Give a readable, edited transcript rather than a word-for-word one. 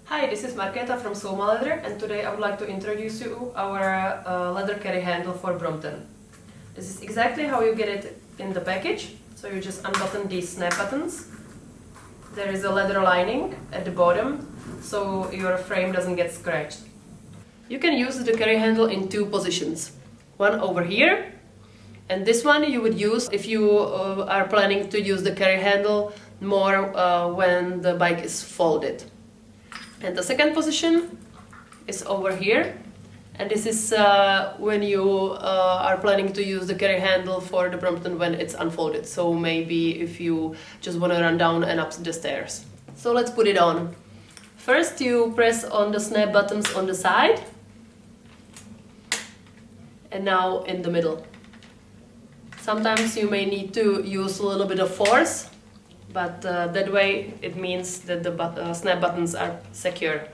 Hi, this is Marketa from Souma Leather, and today I would like to introduce you our leather carry handle for Brompton. This is exactly how you get it in the package. So you just unbutton these snap buttons. There is a leather lining at the bottom, so your frame doesn't get scratched. You can use the carry handle in two positions. One over here, and this one you would use if you are planning to use the carry handle more when the bike is folded. And the second position is over here, and this is when you are planning to use the carry handle for the Brompton when it's unfolded. So maybe if you just want to run down and up the stairs. So let's put it on. First you press on the snap buttons on the side, and now in the middle. Sometimes you may need to use a little bit of force, but that way it means that the snap buttons are secure.